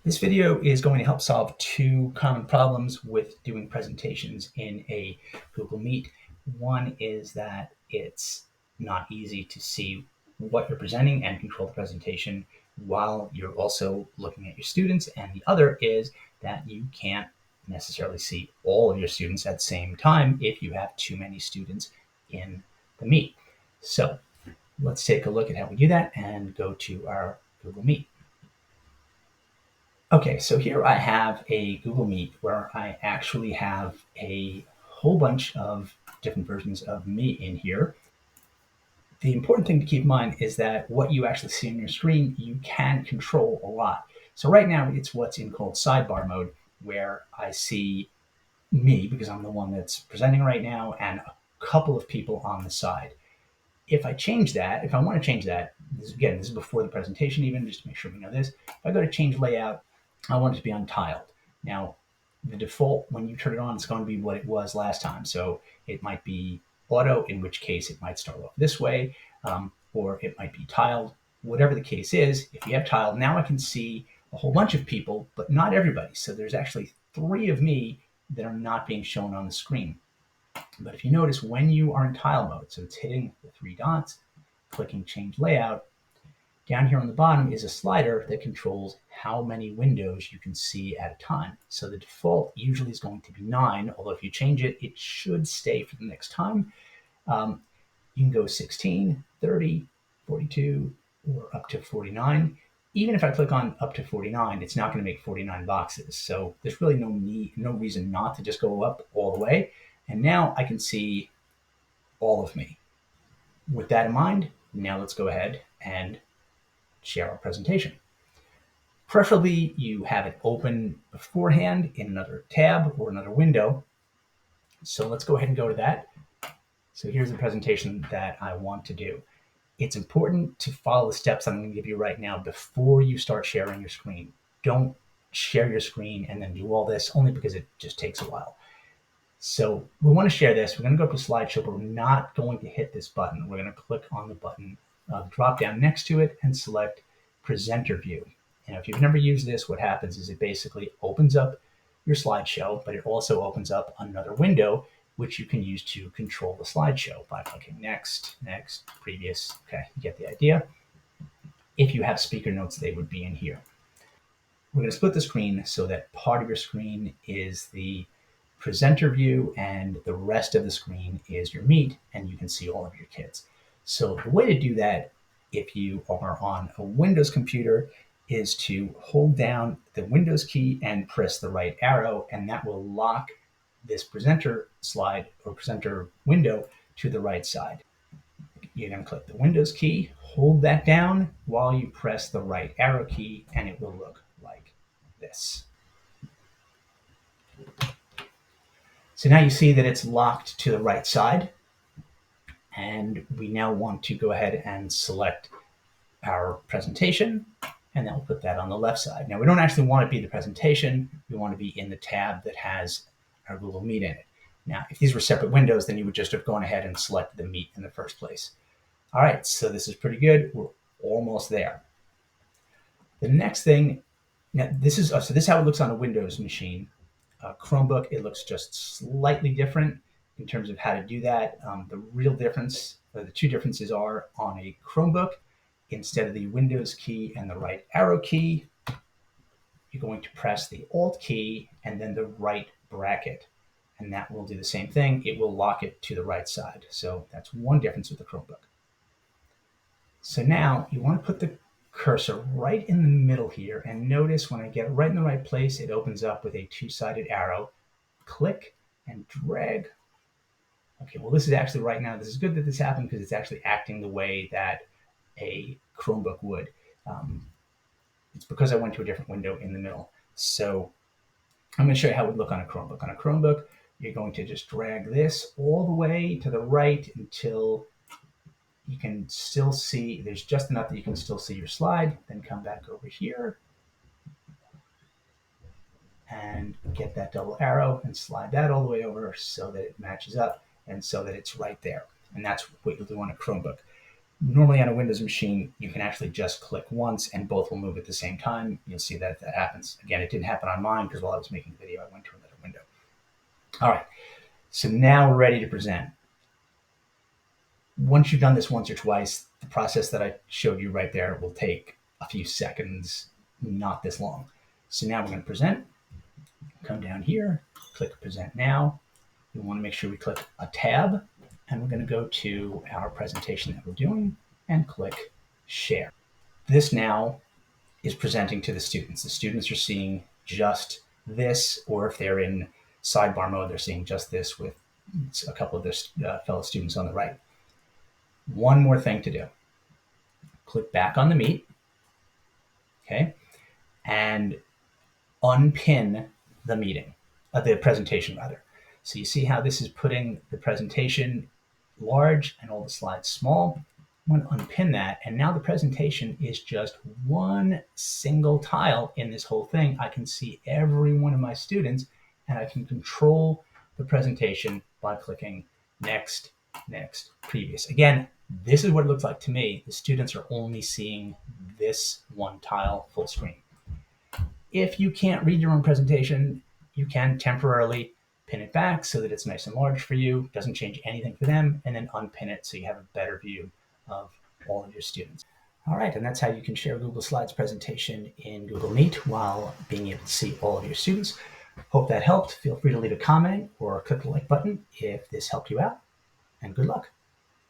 This video is going to help solve two common problems with doing presentations in a Google Meet. One is that it's not easy to see what you're presenting and control the presentation while you're also looking at your students. And the other is that you can't necessarily see all of your students at the same time if you have too many students in the Meet. So let's take a look at how we do that and go to our Google Meet. Okay, so here I have a Google Meet where I actually have a whole bunch of different versions of me in here. The important thing to keep in mind is that what you actually see on your screen, you can control a lot. So right now it's what's in called sidebar mode, where I see me because I'm the one that's presenting right now and a couple of people on the side. If I change that, if I want to change that, this is before the presentation even, just to make sure we know this. If I go to change layout, I want it to be untiled. Now, the default, when you turn it on, it's going to be what it was last time. So it might be auto, in which case it might start off this way, or it might be tiled. Whatever the case is, if you have tiled, now I can see a whole bunch of people, but not everybody. So there's actually 3 of me that are not being shown on the screen. But if you notice, when you are in tile mode, so it's hitting the 3 dots, clicking change layout, down here on the bottom is a slider that controls how many windows you can see at a time. So the default usually is going to be 9, although if you change it, it should stay for the next time. You can go 16, 30, 42, or up to 49. Even if I click on up to 49, it's not going to make 49 boxes. So there's really no reason not to just go up all the way. And now I can see all of me. With that in mind, now let's go ahead and share our presentation. Preferably you have it open beforehand in another tab or another window. So let's go ahead and go to that. So here's the presentation that I want to do. It's important to follow the steps I'm going to give you right now before you start sharing your screen. Don't share your screen and then do all this, only because it just takes a while. So we want to share this. We're going to go to slideshow, but we're not going to hit this button. We're going to click on the button, drop down next to it, and select presenter view. Now, if you've never used this, what happens is it basically opens up your slideshow, but it also opens up another window, which you can use to control the slideshow by clicking next, next, previous. Okay, you get the idea. If you have speaker notes, they would be in here. We're going to split the screen so that part of your screen is the presenter view and the rest of the screen is your Meet, and you can see all of your kids. So the way to do that, if you are on a Windows computer, is to hold down the Windows key and press the right arrow, and that will lock this presenter slide or presenter window to the right side. You're going to click the Windows key, hold that down while you press the right arrow key, and it will look like this. So now you see that it's locked to the right side, and we now want to go ahead and select our presentation, and then we'll put that on the left side. Now we don't actually want it to be the presentation, we want to be in the tab that has our Google Meet in it. Now, if these were separate windows, then you would just have gone ahead and selected the Meet in the first place. All right, so this is pretty good. We're almost there. The next thing, now this is how it looks on a Windows machine. Chromebook, it looks just slightly different in terms of how to do that. The real difference, the two differences are on a Chromebook, instead of the Windows key and the right arrow key, you're going to press the Alt key and then the right bracket. And that will do the same thing. It will lock it to the right side. So that's one difference with the Chromebook. So now you want to put the cursor right in the middle here, and notice when I get right in the right place, it opens up with a 2-sided arrow. Click and drag. Okay, well, this is actually right now, this is good that this happened because it's actually acting the way that a Chromebook would. It's because I went to a different window in the middle. So I'm going to show you how it would look on a Chromebook. On a Chromebook, you're going to just drag this all the way to the right until you can still see, there's just enough that you can still see your slide, then come back over here and get that double arrow and slide that all the way over so that it matches up and so that it's right there. And that's what you'll do on a Chromebook. Normally on a Windows machine, you can actually just click once and both will move at the same time. You'll see that if that happens. Again, it didn't happen on mine because while I was making the video, I went to another window. All right, so now we're ready to present. Once you've done this once or twice, the process that I showed you right there will take a few seconds, not this long. So now we're going to present. Come down here, click Present Now. We want to make sure we click a tab, and we're going to go to our presentation that we're doing and click Share. This now is presenting to the students. The students are seeing just this, or if they're in sidebar mode, they're seeing just this with a couple of their fellow students on the right. One more thing to do. Click back on the Meet, okay, and unpin the meeting, the presentation rather. So you see how this is putting the presentation large and all the slides small. I'm going to unpin that, and now the presentation is just one single tile in this whole thing. I can see every one of my students, and I can control the presentation by clicking Next, Next, Previous. Again, this is what it looks like to me. The students are only seeing this one tile full screen. If you can't read your own presentation, you can temporarily pin it back so that it's nice and large for you, doesn't change anything for them, and then unpin it so you have a better view of all of your students. All right, and that's how you can share Google Slides presentation in Google Meet while being able to see all of your students. Hope that helped. Feel free to leave a comment or click the like button if this helped you out, and good luck.